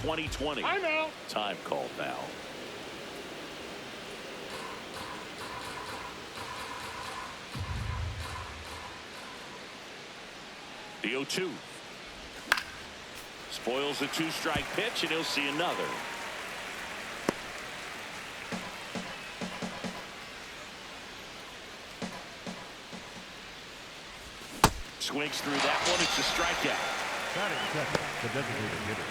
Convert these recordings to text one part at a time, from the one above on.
2020. I'm out. Time called now. The 0-2. Spoils the two-strike pitch, and he'll see another. Swings through that one. It's a strikeout. The designated hitter.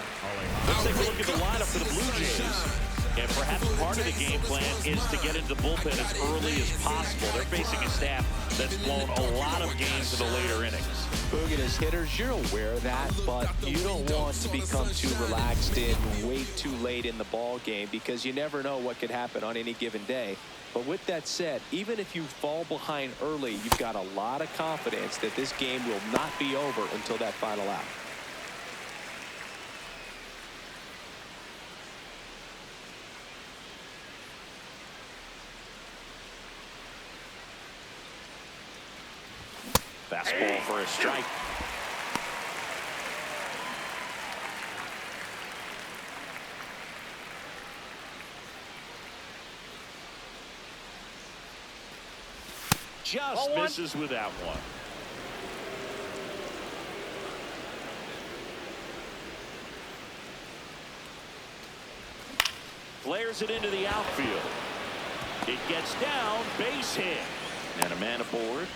Let's take a look at the lineup for the Blue Jays. And perhaps part of the game plan is to get into the bullpen as early as possible. They're facing a staff that's blown a lot of games in the later innings. Boog, and as hitters, you're aware of that, but you don't want to become too relaxed and wait too late in the ball game because you never know what could happen on any given day. But with that said, even if you fall behind early, you've got a lot of confidence that this game will not be over until that final out. Fastball for a strike. Just misses with that one. Flares it into the outfield. It gets down, base hit. And a man aboard.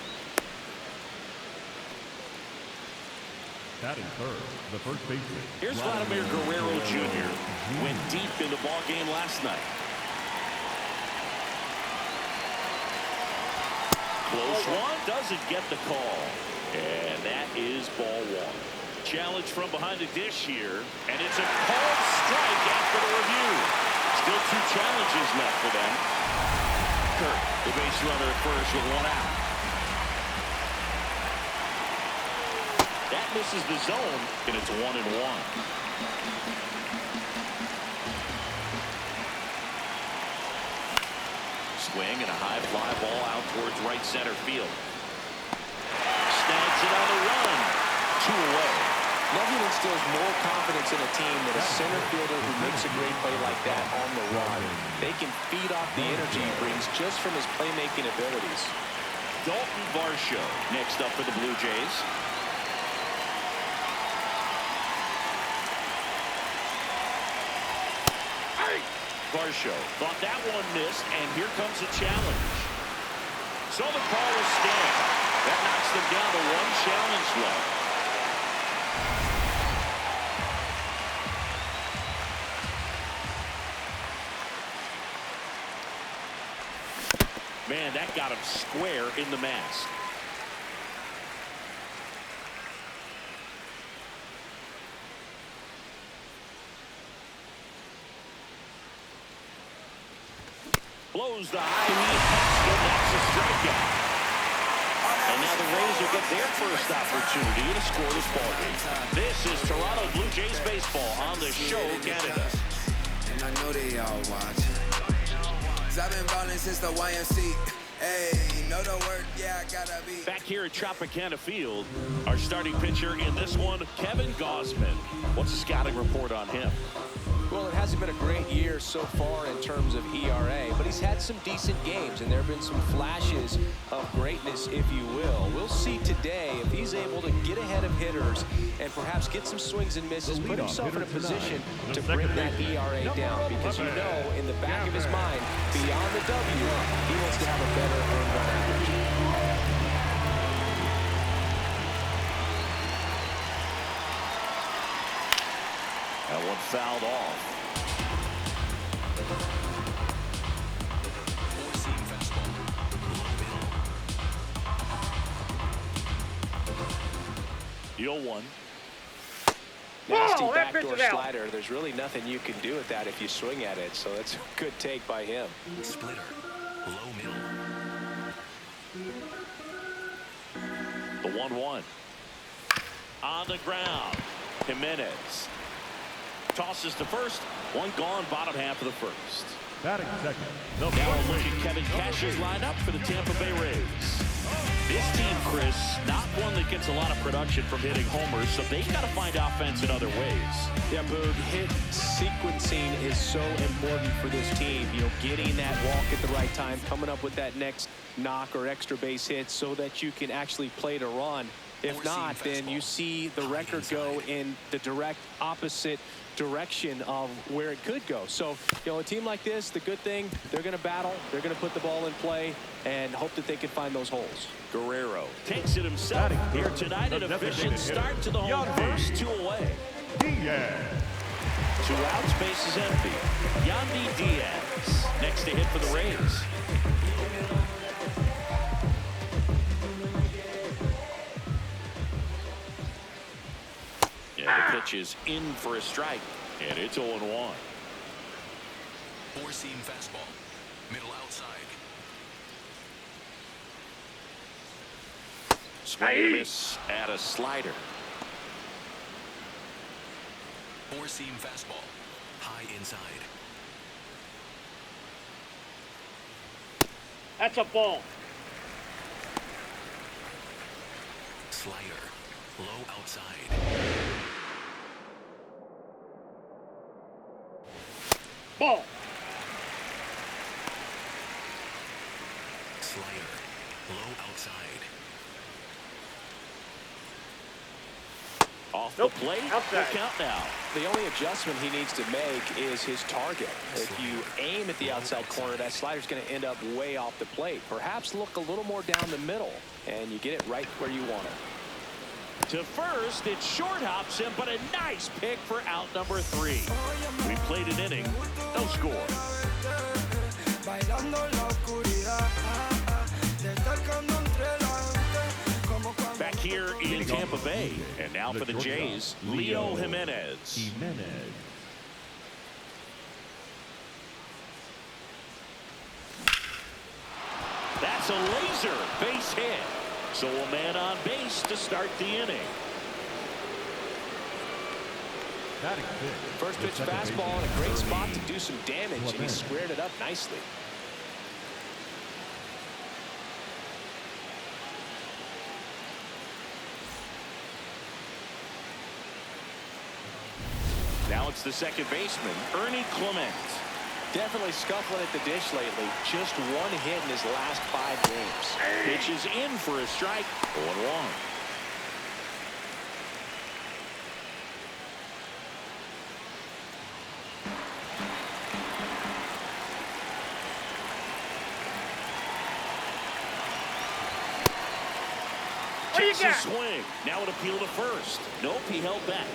Batting third, the first baseman. Here's Vladimir Guerrero Jr. Went deep in the ball game last night. Close one, doesn't get the call. And that is ball one. Challenge from behind the dish here. And it's a called strike after the review. Still two challenges left for them. Kirk, the base runner at first with one out. That misses the zone, and it's 1-1. Swing and a high fly ball out towards right center field. Snags it on the run. 2 away. Nothing instills more confidence in a team than a center fielder who makes a great play like that on the run. They can feed off the energy he brings just from his playmaking abilities. Dalton Varsho next up for the Blue Jays. Varsho thought that one missed, and here comes a challenge. So the call is stand. That knocks them down to one challenge left. Man, that got him square in the mask. Blows the high knee past him. That's a strikeout. And now the Rays will get their first opportunity to score this ballgame. This is Toronto Blue Jays baseball on the show, Canada. And I know they all watch. 'Cause I've been balling since the YMC. Hey, know the word, yeah, I gotta be. Back here at Tropicana Field, our starting pitcher in this one, Kevin Gausman. What's the scouting report on him? Well, it hasn't been a great year so far in terms of ERA, but he's had some decent games, and there have been some flashes of greatness, if you will. We'll see today if he's able to get ahead of hitters and perhaps get some swings and misses, put himself in a position to bring that ERA down, because you know in the back of his mind, beyond the W, he wants to have a better earned run average. That one fouled off. The 0-1. Nasty backdoor slider. There's really nothing you can do with that if you swing at it, so that's a good take by him. Splitter, low middle. The 1-1. On the ground. Jimenez tosses to first. One gone, bottom half of the first. Batting second. Now we'll look at Kevin Cash's lineup for the Tampa Bay Rays. This team, Chris, not one that gets a lot of production from hitting homers, so they've got to find offense in other ways. Yeah, Boog, hit sequencing is so important for this team. You know, getting that walk at the right time, coming up with that next knock or extra base hit so that you can actually play to run. If not, then you see the record go in the direct opposite direction of where it could go. So, you know, a team like this, the good thing, they're going to battle, they're going to put the ball in play, and hope that they can find those holes. Guerrero takes it himself here tonight. An efficient start to the home first, 2 away. Diaz. 2 outs, base is empty. Yandy Diaz next to hit for the Rays. Yeah, the pitch is in for a strike, and it's 0-1. 4-seam fastball. Middle outside. Swing and miss at a slider. 4-seam fastball. High inside. That's a ball. Slider. Low outside. Ball. Slider. Low outside. Off the plate. Outside. Full count now. The only adjustment he needs to make is his target. If you aim at the outside corner, that slider's going to end up way off the plate. Perhaps look a little more down the middle, and you get it right where you want it. To first, it short hops him, but a nice pick for out number 3. We played an inning, no score. Back here in Tampa Bay, and now for the Jays, Leo Jimenez. That's a laser base hit. So a man on base to start the inning. First pitch fastball in a great spot to do some damage, and he squared it up nicely. Now it's the second baseman, Ernie Clement. Definitely scuffling at the dish lately. Just 1 hit in his last 5 games. Pitch is in for a strike. 0-1. Takes a swing. Now an appeal to first. Nope, he held back.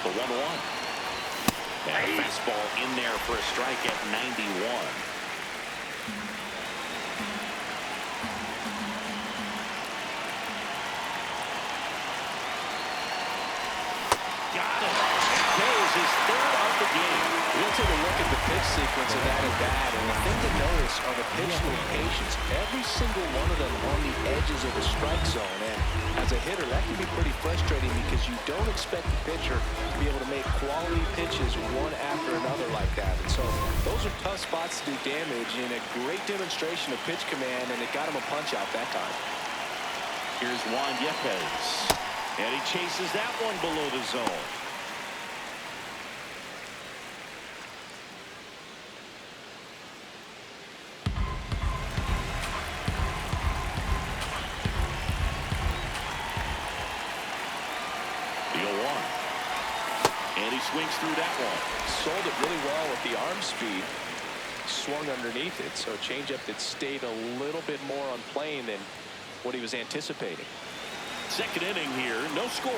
The 1-1. And a fastball in there for a strike at 91. Got it. There's his 3rd of the game. We'll take a look at the pitch sequence of that at bat, and the thing to notice are the pitch locations. Every single one of them on the edges of the strike zone, and as a hitter, that can be pretty frustrating because you don't expect the pitcher to be able to make quality pitches one after another like that. And so those are tough spots to do damage, and a great demonstration of pitch command, and it got him a punch out that time. Here's Juan Yepez, and he chases that one below the zone. And he swings through that one. Sold it really well with the arm speed. Swung underneath it, so a changeup that stayed a little bit more on plane than what he was anticipating. Second inning here, no score.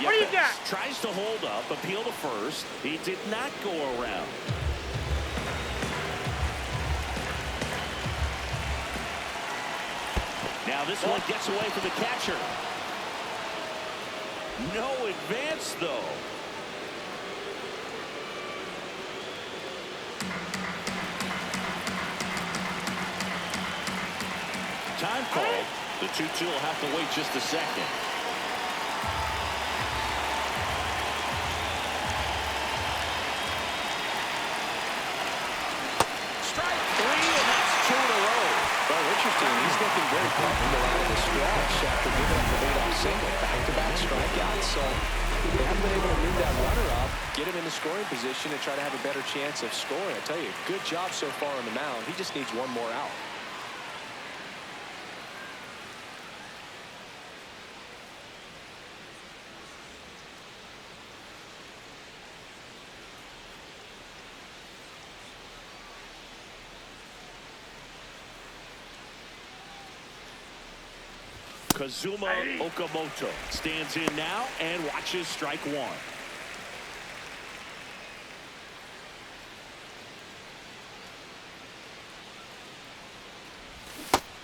What do you got? Tries to hold up, appeal to first. He did not go around. Now this one gets away from the catcher. No advance, though. Time called. The 2-2 will have to wait just a second. strike. 3, and that's 2 in a row. Well, interesting. He's looking very comfortable out of the stretch after giving up the leadoff single. Back-to-back strikeouts. So they haven't been able to move that runner up, get him in the scoring position, and try to have a better chance of scoring. I tell you, good job so far on the mound. He just needs one more out. Kazuma Okamoto stands in now and watches strike 1.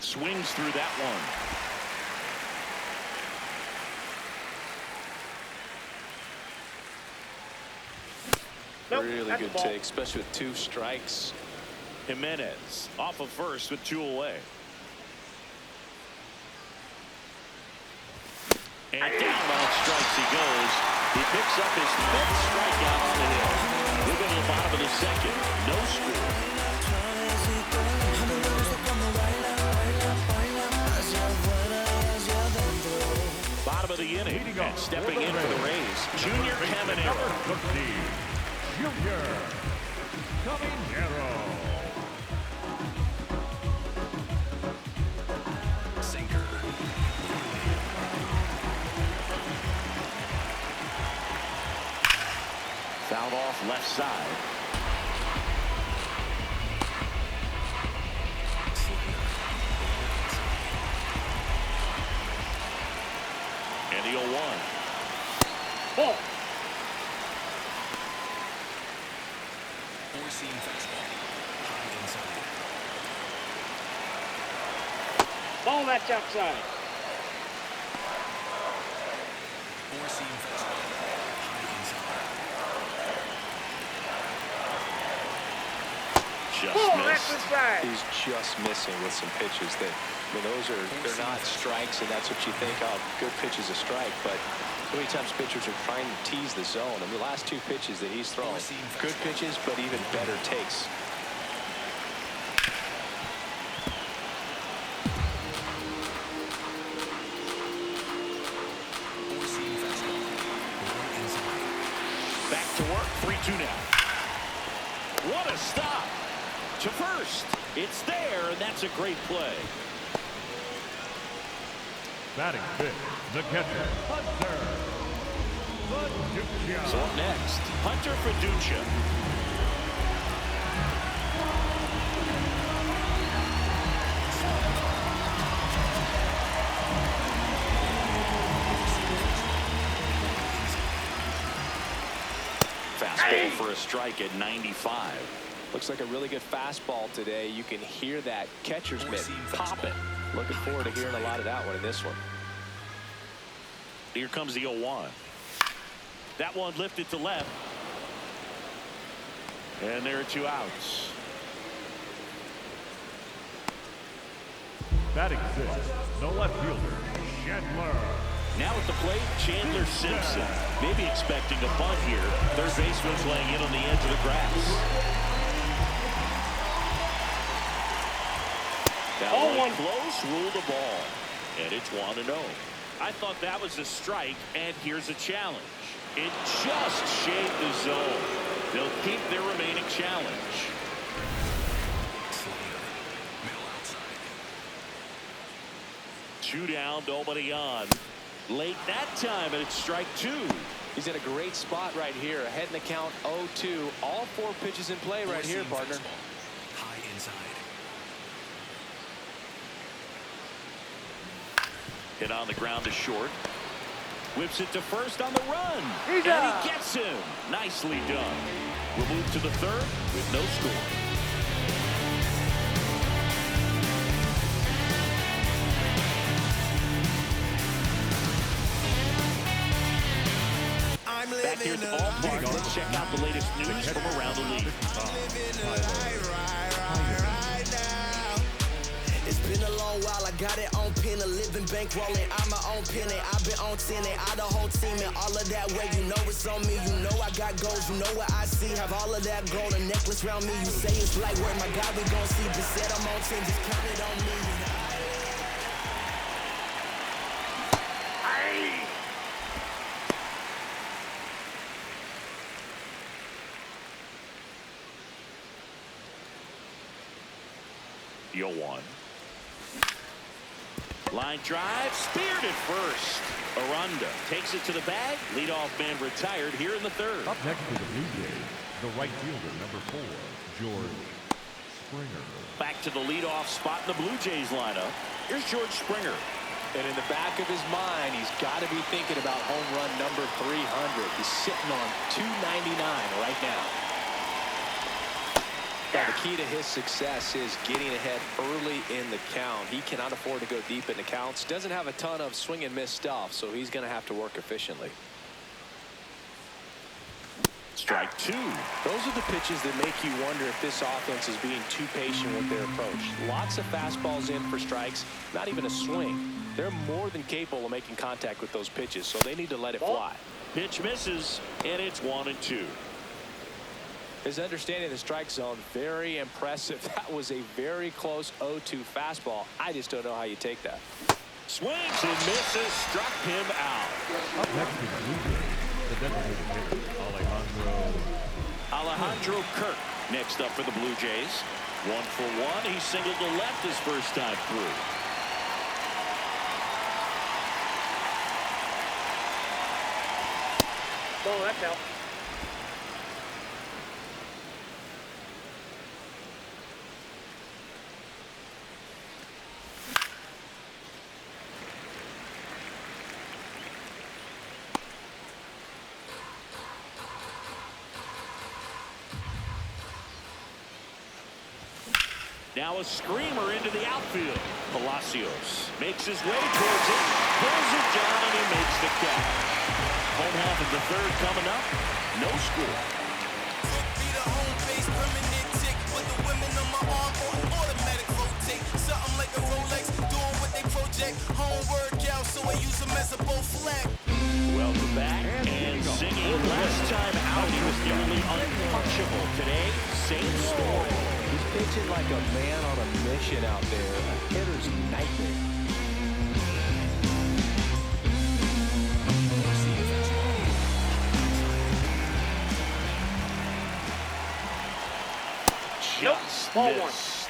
Swings through that one. Nope, Really that's good a ball. take, especially with 2 strikes. Jimenez off of first with 2 away. And down on strikes he goes. He picks up his 5th strikeout on the hill. Moving to the bottom of the 2nd. No score. Bottom of the inning. And stepping in for the Rays, Junior Caminero. Junior Caminero. Sinker. Fouled off left side. And the 0-1. Ball. Four-seam fastball. High inside. Ball, that's outside. Four-seam fastball. High inside. Just Ball, that's missed. inside. He's just missing with some pitches that, I mean, they're not strikes, and that's what you think of. Good pitch is a strike, but so many times pitchers are trying to tease the zone. And the last 2 pitches that he's thrown, good pitches, but even better takes. Four-seam fastball. Low inside. Back to work. 3-2 now. What a stop. To first. It's there, and that's a great play. Batting 5th, the catcher, Hunter Fiducia. So up next, Hunter Fiducia. Fastball for a strike at 95. Looks like a really good fastball today. You can hear that catcher's mitt popping. Looking forward to hearing a lot of that one in this one. Here comes the 0-1. That one lifted to left. And there are 2 outs. Batting 6th, the left fielder, Chandler. Now at the plate, Chandler Simpson. Maybe expecting a bunt here. Third baseman's laying in on the edge of the grass. That one close, ruled the ball. And it's 1-0. I thought that was a strike, and here's a challenge. It just shaved the zone. They'll keep their remaining challenge. Slider. Middle outside. 2 down, nobody on. Late that time, and it's strike 2. He's in a great spot right here. Ahead in the count 0-2. All 4 pitches in play right here, Four-seam partner. fastball. High inside. Hit on the ground to short. Whips it to first on the run. He's and out. he gets him. Nicely done. We'll move to the 3rd with no score. Back here at the ballpark, let's check out the latest news from around the league. It's been a long while, I got it on pen, a living bankrolling. I'm my own penny. I've been on 10 and I the whole team and all of that way. You know it's on me. You know I got goals. You know what I see. Have all of that gold, a necklace round me. You say it's light work, my God, we gon' see. Just said I'm on 10, just count it on me. Yo one. Line drive, speared at first. Aranda takes it to the bag. Leadoff man retired here in the third. Up next for the Blue Jays, the right fielder, number 4, George Springer. Back to the leadoff spot in the Blue Jays lineup. Here's George Springer. And in the back of his mind, he's got to be thinking about home run number 300. He's sitting on 299 right now. Now, the key to his success is getting ahead early in the count. He cannot afford to go deep in the counts. Doesn't have a ton of swing and miss stuff, so he's going to have to work efficiently. Strike 2. Those are the pitches that make you wonder if this offense is being too patient with their approach. Lots of fastballs in for strikes, not even a swing. They're more than capable of making contact with those pitches, so they need to let it fly. Pitch misses, and it's 1-2. His understanding of the strike zone, very impressive. That was a very close 0-2 fastball. I just don't know how you take that. Swings and misses, struck him out. Up next for the Blue Jays, the designated hitter, Alejandro Kirk next up for the Blue Jays. 1 for 1. He singled to left his first time through. Oh, that's out. Now a screamer into the outfield. Palacios makes his way towards it, pulls it down, and he makes the catch. Home half of the third coming up. No score. Be the home base, permanent tick. With the women on my arm or an automatic rotate. Something like a Rolex, doing what they project. Home workout, so I use them as a bow flag. Welcome back. And singing last time out, he was nearly untouchable. Today, same story. He's pitching like a man on a mission out there. A hitter's nightmare. Just Ball missed.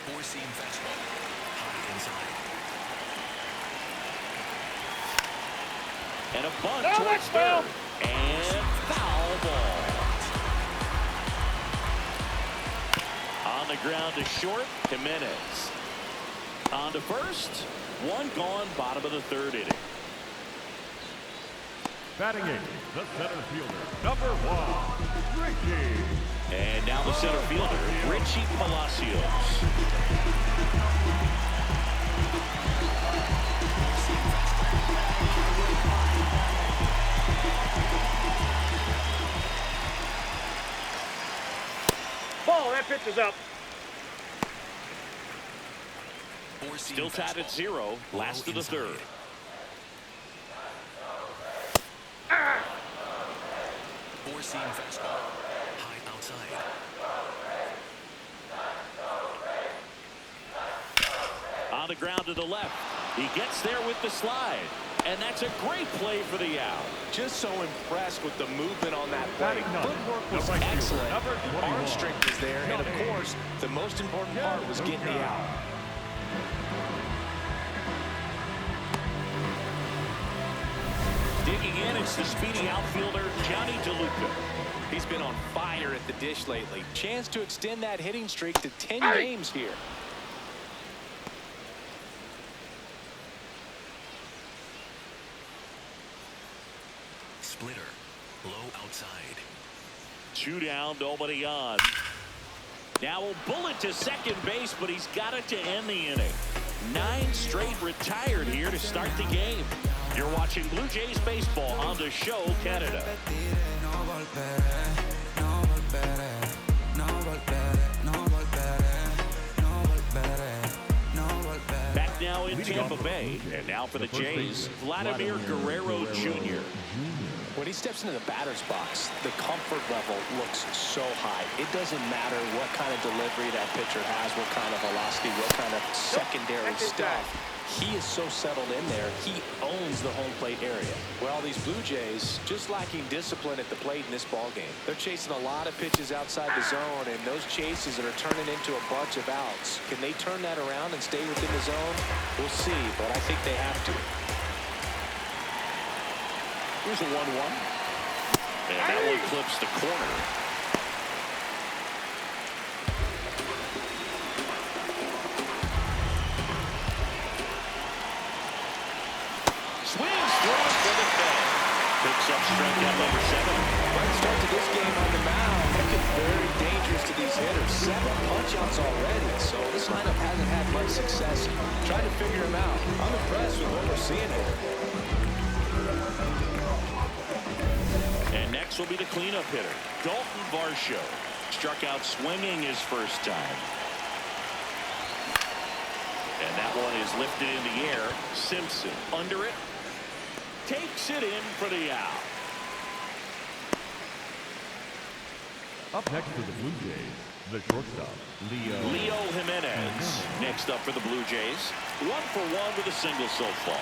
Four-seam fastball. High inside. And a bunt No, towards that's foul. third. And foul ball. On the ground to short, Jimenez. On to first. One gone, bottom of the third inning. batting 8, the center fielder, number 1, Richie. And now the center fielder, Richie Palacios. Ball, that pitch is up. Still tied at 0, last of the third. Four-seam fastball. High outside. On the ground to the left. He gets there with the slide. And that's a great play for the out. Just so impressed with the movement on that play. Batting ninth, Footwork the was right fielder, excellent. number 21, Arm strength was there. And, of course, the most important part was getting the out. Digging in, it's the speedy outfielder, Johnny DeLuca. He's been on fire at the dish lately. Chance to extend that hitting streak to 10 games here. Splitter. Low outside. 2 down, nobody on. Now a bullet to second base, but he's got it to end the inning. 9 straight retired here to start the game. You're watching Blue Jays baseball on the show Canada. Tampa Bay. And now for the Jays, Vladimir Guerrero Jr. When he steps into the batter's box, the comfort level looks so high. It doesn't matter what kind of delivery that pitcher has, what kind of velocity, what kind of secondary stuff. He is so settled in there, he owns the home plate area. Well, these Blue Jays just lacking discipline at the plate in this ball game. They're chasing a lot of pitches outside the zone, and those chases are turning into a bunch of outs. Can they turn that around and stay within the zone? We'll see, but I think they have to. Here's a 1-1. And that one clips the corner. Swings through it for the fence. Picks up strikeout number 7. Right start to this game on the mound. Looking very dangerous to these hitters. 7 punch-outs already. So this lineup hasn't had much success trying to figure him out. I'm impressed with what we're seeing here. And next will be the cleanup hitter, Dalton Varsho. Struck out swinging his first time. And that one is lifted in the air. Simpson under it. Takes it in for the out. Up next for the Blue Jays, the shortstop, Leo Jimenez. Next up for the Blue Jays. 1 for 1 with a single so far.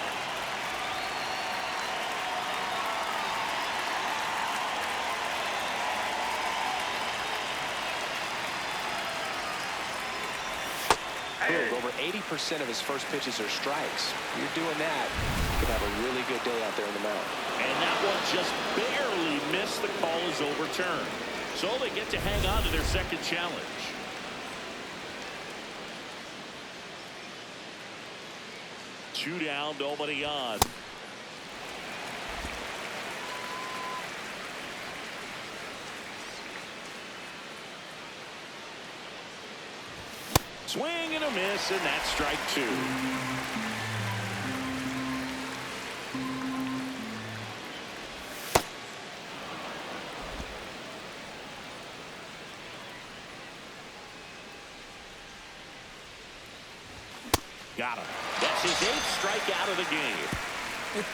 Over 80% of his first pitches are strikes. You're doing that, you could have a really good day out there in the mound. And that one just barely missed. The call is overturned. So they get to hang on to their second challenge. Two down, nobody on. Swing and a miss, and that's strike 2. Got him. That's his 8th strikeout of the game.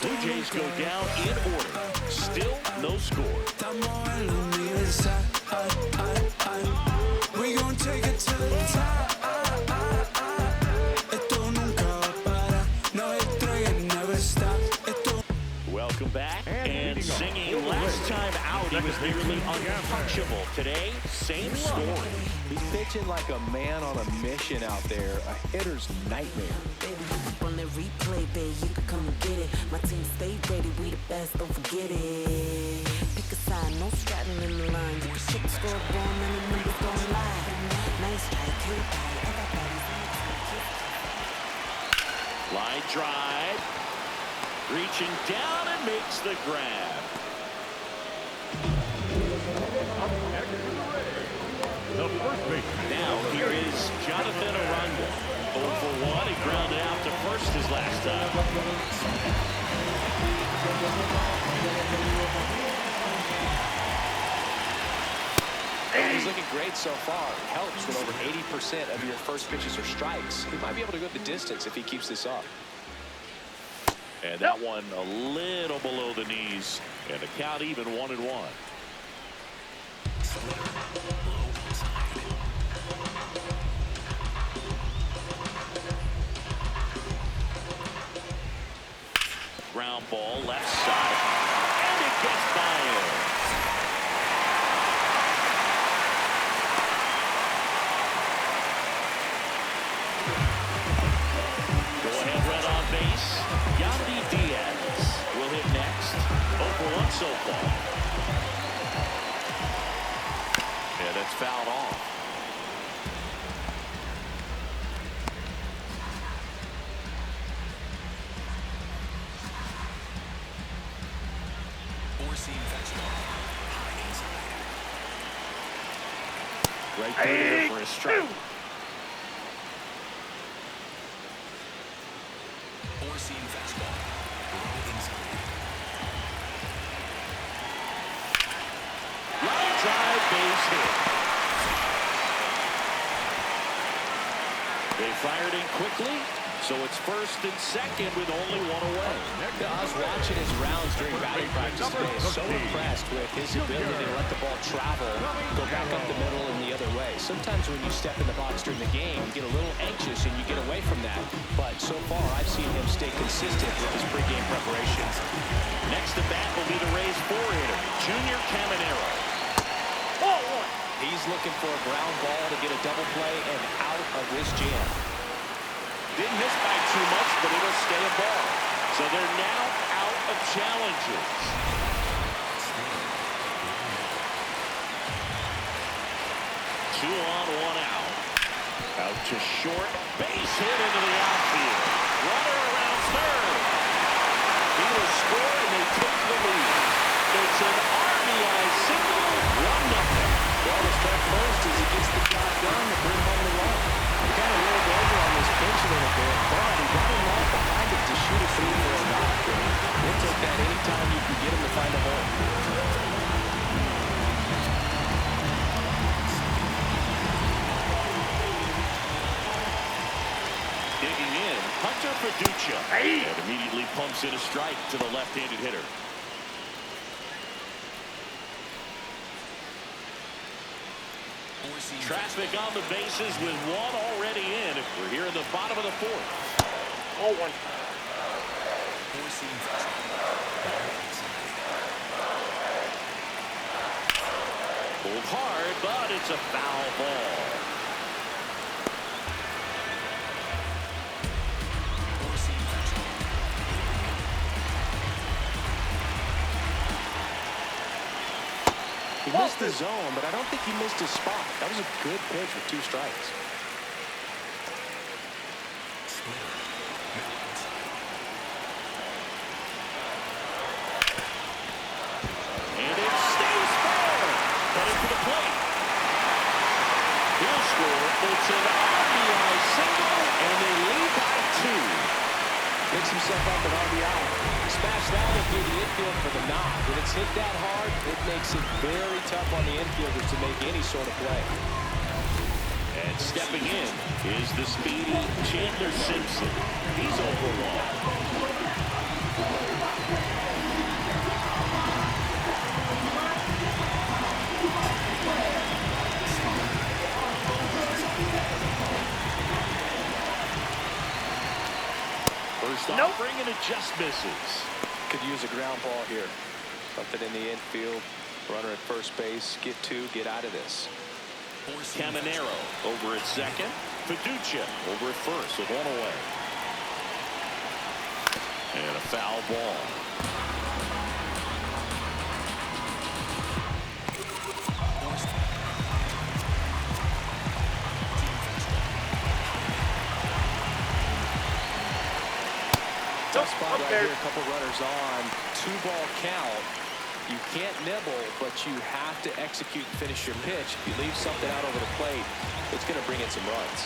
Blue Jays go down in order. Still no score. We gon' take it to the top. Welcome back. And singing last time out, he was nearly untouchable. Today, same story. He's pitching like a man on a mission out there, a hitter's nightmare. Baby, on that replay, babe, you can come and get it. My team stay ready, we the best, don't forget it. Pick a side, no straddling in the line. You can ship the scoreboard, and the numbers don't lie. Nice strike, hit by everybody's Line drive. Reaching down and makes the grab. the first baseman. Now here is Jonathan Aranda. 0 for 1. He grounded out to first his last time. He's looking great so far. It helps when over 80% of your first pitches are strikes. He might be able to go the distance if he keeps this up. And that one a little below the knees. And the count even 1-1. Ground ball left side. And it gets by him. Go ahead, run on base. Yandy Diaz will hit next. 0 for 1 so far. Yeah, that's fouled off. Four-seam fastball. High inside. Right there for a strike. Four-seam fastball. Low inside. Line drive, base hit. They fired in quickly, so it's first and second with only one away. I was watching his rounds during batting practice today. So impressed with his ability to let the ball travel, go back up the middle and the other way. Sometimes when you step in the box during the game, you get a little anxious and you get away from that. But so far, I've seen him stay consistent with his pregame preparations. Next to bat will be the Rays four-hitter, Junior Caminero. Ball one. He's looking for a ground ball to get a double play and out of this jam. Didn't miss by too much, but it'll stay a ball. So they're now out of challenges. 2 on, 1 out. Out to short. Base hit into the outfield. Runner around third. He will score, and they take the lead. It's an RBI single, 1-0. Well, the step first is he gets the job done to bring home the run. He kind of rolled over on this pitch a little bit, but he got him right behind it to shoot a 3 for a knock. We'll take that anytime you can get him to find a home. Digging in, Hunter Fiducia. And immediately pumps in a strike to the left-handed hitter. Traffic on the bases with one already in. We're here in the bottom of the fourth. Ball one. Pulled hard, but it's a foul ball. He missed the zone, but I don't think he missed his spot. That was a good pitch with 2 strikes. And it stays fair. Headed to the plate. He'll score. It's an RBI single, and they lead by 2. Picks himself up an RBI. Smash that one through the infield for the knock. When it's hit that hard, it makes it very tough on the infielders to make any sort of play. And stepping in is the speedy Chandler Simpson. He's over 1. First offering, and it just misses. Could use a ground ball here. Something in the infield. Runner at first base. Get 2. Get out of this. Caminero over at second. Fiducia over at first with 1 away. And a foul ball. Tough spot right here. A couple runners on. 2-ball count. You can't nibble, but you have to execute and finish your pitch. If you leave something out over the plate, it's going to bring in some runs.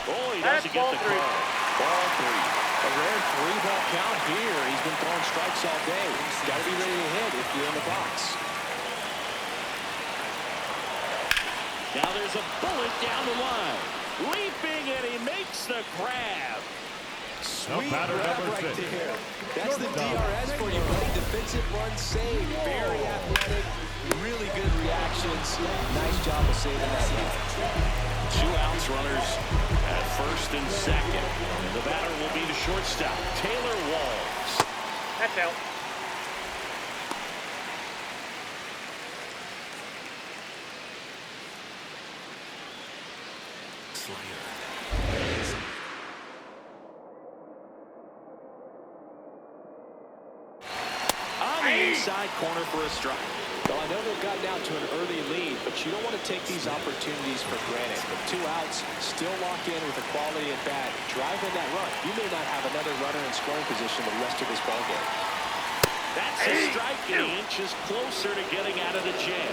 Oh, he doesn't get the call. Ball 3. A rare 3-ball count here. He's been throwing strikes all day. Got to be ready to hit if you're in the box. Now there's a bullet down the line. Leaping, and he makes the grab. Sweet batter grab number right 6. there. That's the DRS for you, buddy. Defensive run save. Very athletic. Really good reactions. Nice job of saving that run. 2 outs, runners at first and second. And the batter will be the shortstop, Taylor Walls. That's out. On the inside corner for a strike. Well, I know they've gotten out to an early lead, but you don't want to take these opportunities for granted. With 2 outs, still lock in with a quality at bat. Drive in that run. You may not have another runner in scoring position the rest of this ballgame. That's a strike, and he inches closer to getting out of the jam.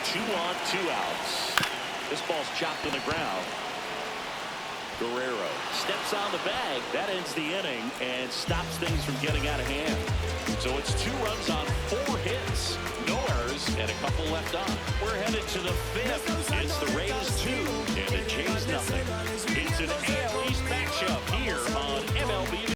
Two on, 2 outs. This ball's chopped on the ground. Guerrero steps on the bag. That ends the inning and stops things from getting out of hand. So it's 2 runs on 4 hits. No errors and a couple left on. We're headed to the 5th. It's the Rays 2 and the Jays nothing. It's an AL East matchup here on MLB.